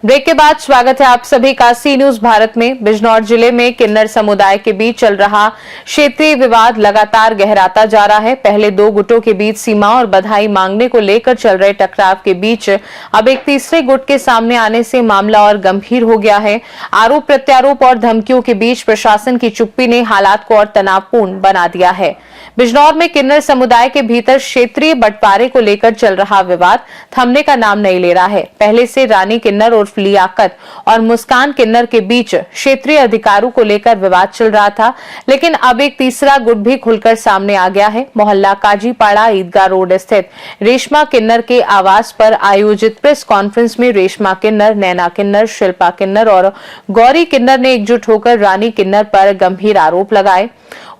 Break के बाद स्वागत है आप सभी का सी न्यूज भारत में। बिजनौर जिले में किन्नर समुदाय के बीच चल रहा क्षेत्रीय विवाद लगातार गहराता जा रहा है। पहले दो गुटों के बीच सीमा और बधाई मांगने को लेकर चल रहे टकराव के बीच अब एक तीसरे गुट के सामने आने से मामला और गंभीर हो गया है। आरोप प्रत्यारोप और धमकियों के बीच प्रशासन की चुप्पी ने हालात को और तनावपूर्ण बना दिया है। बिजनौर में किन्नर समुदाय के भीतर क्षेत्रीय बंटवारे को लेकर चल रहा विवाद थमने का नाम नहीं ले रहा है। पहले से रानी किन्नर उर्फ लियाकत और मुस्कान किन्नर के बीच क्षेत्रीय अधिकारों को लेकर विवाद चल रहा था, लेकिन अब एक तीसरा गुट भी खुलकर सामने आ गया है। मोहल्ला काजीपाड़ा ईदगाह रोड स्थित रेशमा किन्नर के आवास पर आयोजित प्रेस कॉन्फ्रेंस में रेशमा किन्नर, नैना किन्नर, शिल्पा किन्नर और गौरी किन्नर ने एकजुट होकर रानी किन्नर पर गंभीर आरोप लगाए।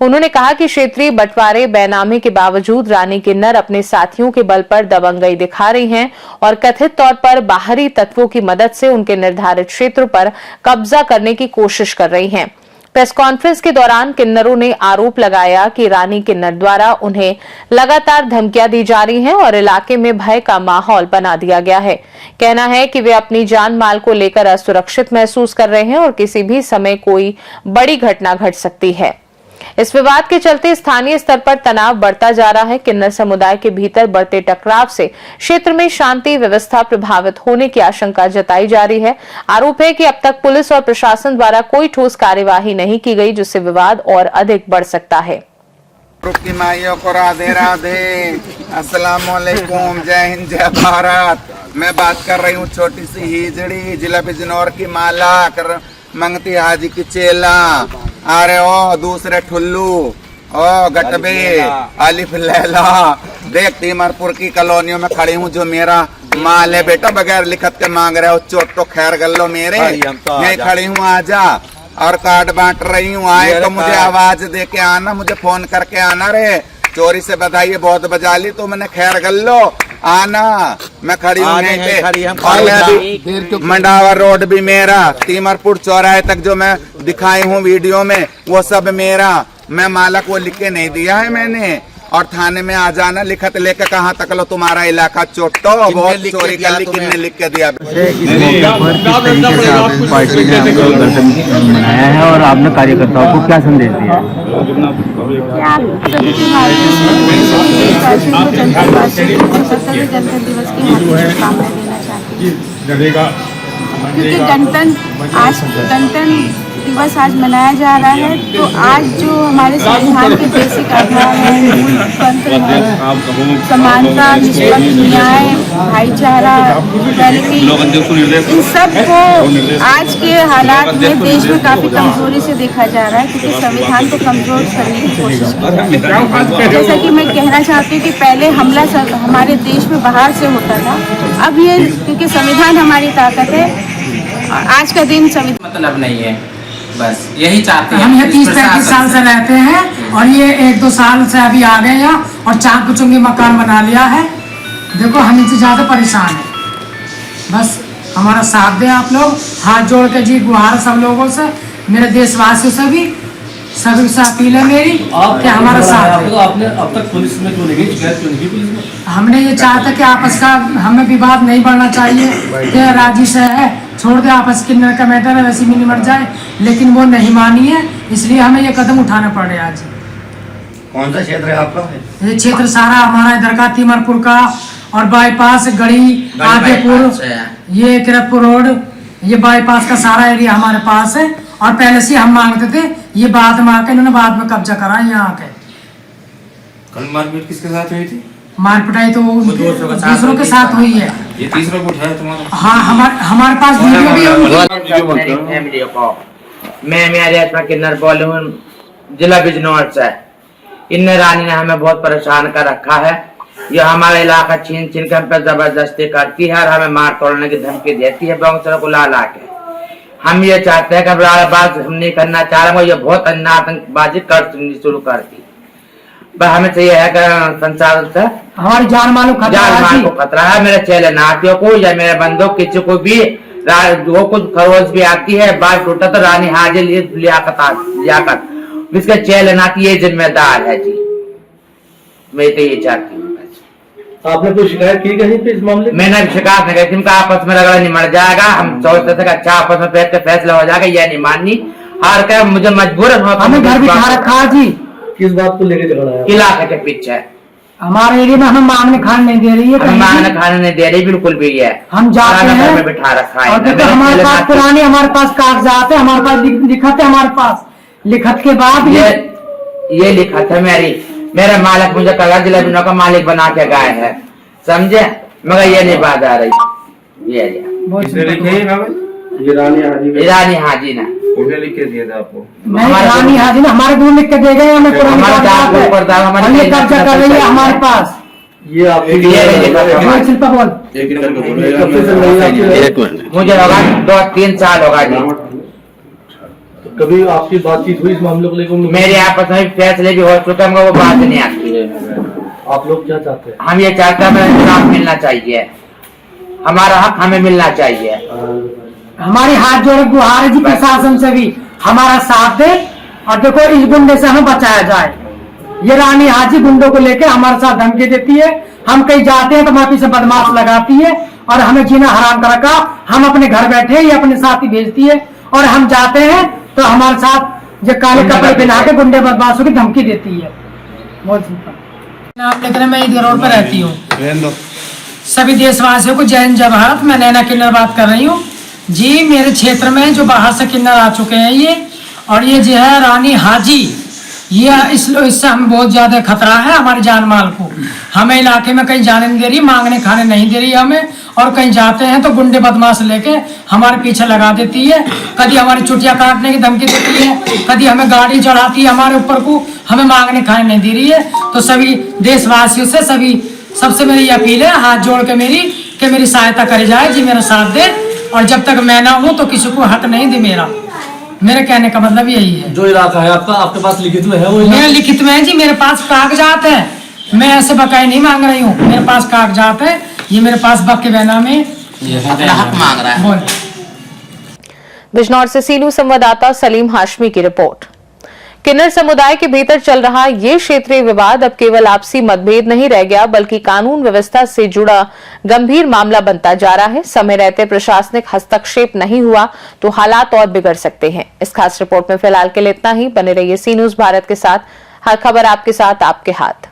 उन्होंने कहा कि क्षेत्रीय बंटवारे बेनामी के बावजूद रानी किन्नर अपने साथियों के बल पर दबंगई दिखा रही हैं और कथित तौर पर बाहरी तत्वों की मदद से उनके निर्धारित क्षेत्र पर कब्जा करने की कोशिश कर रही हैं। प्रेस कॉन्फ्रेंस के दौरान किन्नरों ने आरोप लगाया कि रानी किन्नर द्वारा उन्हें लगातार धमकियां दी जा रही हैं और इलाके में भय का माहौल बना दिया गया है। कहना है कि वे अपनी जान माल को लेकर असुरक्षित महसूस कर रहे हैं और किसी भी समय कोई बड़ी घटना घट सकती है। इस विवाद के चलते स्थानीय स्तर पर तनाव बढ़ता जा रहा है। किन्नर समुदाय के भीतर बढ़ते टकराव से क्षेत्र में शांति व्यवस्था प्रभावित होने की आशंका जताई जा रही है। आरोप है कि अब तक पुलिस और प्रशासन द्वारा कोई ठोस कार्यवाही नहीं की गई, जिससे विवाद और अधिक बढ़ सकता है। माइयों को राधे राधे, अस्सलाम वालेकुम, जय हिंद जय भारत। मैं बात कर रही हूँ छोटी सी हिजड़ी, जिला बिजनौर की माला कर मंगती हाजी की चेला। अरे ओ दूसरे ठुल्लू, ओ गटबे, अलिफ लैला, देख तीमरपुर की कॉलोनियों में खड़ी हूँ। जो मेरा माल है बेटा, बगैर लिखत के मांग रहे हो, चोट तो खैर गल्लो मेरे। मैं खड़ी हूँ, आजा। और कार्ड बांट रही हूँ, आए तो मुझे आवाज दे के आना, मुझे फोन करके आना रे। चोरी से बधाई बहुत बजा ली तो मैंने, खैर गल्लो आना। मैं खड़ी हूँ यहीं पे, और मैं भी मंडावा रोड भी मेरा, तीमरपुर चौराहे तक जो मैं दिखाई हूँ वीडियो में, वो सब मेरा। मैं मालक वो लिख के नहीं दिया है मैंने। और थाने में आ जाना, लिखत लेके कहाँ तक लो तुम्हारा इलाका चोटो, बहुत चोरी कर ली, किसने लिख के दिया। पार्टी ने मनाया है और आपने कार्यकर्ताओं को क्या संदेश दिया है? गणतंत्र दिवस की शुभकामनाएं देना चाहती हूँ, क्योंकि गणतंत्र दिवस आज मनाया जा रहा है। तो आज जो हमारे संविधान के बेसिक आधार है, मूल तंत्र है, समानता, निष्पक्ष न्याय, भाईचारा, इन सब को आज के हालात में देश में काफी कमजोरी से देखा जा रहा है, क्योंकि संविधान को कमजोर करने की कोशिश की है। जैसा कि मैं कहना चाहती हूँ कि पहले हमला हमारे देश में बाहर से होता था, अब ये क्योंकि संविधान हमारी ताकत है, आज का दिन संविधान मतलब नहीं है, बस यही चाहते हैं। हम ये 30-35 साल से रहते हैं और ये 1-2 साल से अभी आ गए हैं और चाक कुचुंगी मकान बना लिया है। देखो हम इनसे ज़्यादा परेशान हैं, बस हमारा साथ दें आप लोग। हाथ जोड़ के जी गुहार सब लोगों से, मेरे देशवासियों से भी, सभी से अपील है मेरी कि हमारा साथ है। आपने अब तक पुलिस में क्यों नहीं, शिकायत क्यों नहीं पुलिस में? हमने ये चाहता कि आपस का हमें विवाद नहीं बढ़ना चाहिए, कि राजी से है छोड़ दे, आपस किन्नर का मैटर है, वैसे भी निमट जाए, लेकिन वो नहीं मानी है, इसलिए हमें ये कदम उठाना पड़ रहा है आज। कौन सा क्षेत्र है आपका? ये क्षेत्र सारा हमारा इधर का तीमरपुर का और बाईपास गढ़ी आगेपुर, ये किरतपुर रोड, ये बाईपास का सारा एरिया हमारे पास है। और पहले से हम मांगते थे, ये बाद में आके इन्होंने बाद में कब्जा करा यहाँ आके। कल मारपीट किसके साथ हुई थी? मारपिटाई तो दूसरों के साथ हुई है। ये तीसरा गुट है तुम्हारा? हाँ, हमारे पास वीडियो भी है। मैं रेशमा किन्नर बोल रहा हूँ, जिला बिजनौर से। इन रानी ने हमें बहुत परेशान कर रखा है। ये हमारा इलाका छीन छीन कर हम पे जबरदस्ती करती है और हमें मार तोड़ने की धमकी देती है, बाउंसर को ला के। हम ये चाहते हैं कि बात हम नहीं करना चाह रहे, ये बहुत आतंकबाजी कर शुरू कर दी। हमें चाहिए है कि संसार से हमारी जान माल को खतरा है। मेरे चेले नातियों को या मेरे बंदों किसी को भी वो कुछ खरोच भी आती है, बात टूटा तो रानी हाजिर लियाकत, इसके चेले नाती ये जिम्मेदार है जी। मैं तो ये चाहती हूँ। आपने कोई शिकायत की कहीं पे इस मामले में? मैंने शिकायत नहीं की, इनका आपस में रगड़ा निमट जाएगा। हम सोचते थे कि अच्छा आपस में बैठ के फैसला हो जाएगा, यह नहीं माननी। हार कर मुझे मजबूर हमें घर बिठा रखा है जी। किस बात को लेकर झगड़ा है? इलाके के पीछे हमारे एरिया में हमें मांगने खाने नहीं दे रही है, हमें मांगने खाने नहीं दे रही बिल्कुल भी है। हम जाते घर हैं में बिठा रखा है। और देखो हमारे पास पुराने हमारे पास कागजात है, हमारे पास लिखत है, हमारे पास लिखत के बाद ये लिखा था मेरा मालिक मुझे कल जिला बिजनौर का मालिक बना के गए है, समझे, मगर ये नहीं बात आ रही। ये किसने लिखे ये कागज? ईरानी हाजी ना उन्हें लिख के दिया था आपको? नहीं, रानी हाजी ने हमारे दूर लिख के दे गए, हमें पुराने कागजात है, और ये कब्जा कर रही है हमारे पास। ये आपकी बोल शिल्पा बोल। मुझे होगा 2-3 साल होगा जी। कभी आपकी बातचीत हुई इस मामले को लेकर? मेरे आपस में फैसले भी हो चुके हैं, वो बात नहीं आती। आप लोग क्या चाहते हैं? हम ये चाहते हैं हमें इंसाफ मिलना चाहिए, हमारा हक हमें मिलना चाहिए। हमारी हाथ जोड़ गुहार है जी प्रशासन से भी हमारा साथ दे, और देखो इस गुंडे से हमें बचाया जाए। ये रानी हाजी गुंडों को लेकर हमारे साथ धमकी देती है, हम कहीं जाते हैं तो माफी से बदमाश लगाती है और हमें जीना हराम कर रखा। हम अपने घर बैठे ये अपने साथी भेजती है, और हम जाते हैं तो हमारे साथ जो काले कपड़े पहना के गुंडे बदमाशों की धमकी देती है। बहुत नाम लेकर मैं इधर रोड पर रहती हूँ। सभी देशवासियों को जय हिंद जय भारत। मैं नैना किन्नर बात कर रही हूँ जी। मेरे क्षेत्र में जो बाहर से किन्नर आ चुके हैं ये, और ये जो है रानी हाजी, ये इससे हमें बहुत ज्यादा खतरा है हमारे जान माल को। हमें इलाके में कहीं जाने नहीं दे रही, मांगने खाने नहीं दे रही हमें, और कहीं जाते हैं तो गुंडे बदमाश लेके हमारे पीछे लगा देती है। कभी हमारी चुटिया काटने की धमकी देती है, कभी हमें गाड़ी चढ़ाती है हमारे ऊपर को, हमें मांगने खाने नहीं दे रही है। तो सभी देशवासियों से सबसे मेरी अपील है, हाथ जोड़ के मेरी सहायता करी जाए जी, मेरा साथ दे। और जब तक मैं ना हूँ तो किसी को हक नहीं दे मेरे कहने का मतलब यही है। जो इलाका है आपका, आपके पास लिखित में है वो? मेरे लिखित में है जी, मेरे पास कागजात है, मैं ऐसे बकाई नहीं मांग रही हूँ, मेरे पास कागजात है, ये मेरे पास बक के बहना में अपना हक मांग रहा है। बोल। बिजनौर से सीनू संवाददाता सलीम हाशमी की रिपोर्ट। किन्नर समुदाय के भीतर चल रहा ये क्षेत्रीय विवाद अब केवल आपसी मतभेद नहीं रह गया, बल्कि कानून व्यवस्था से जुड़ा गंभीर मामला बनता जा रहा है। समय रहते प्रशासनिक हस्तक्षेप नहीं हुआ तो हालात और बिगड़ सकते हैं। इस खास रिपोर्ट में फिलहाल के लिए इतना ही। बने रहिए सी न्यूज भारत के साथ, हर खबर आपके साथ, आपके हाथ।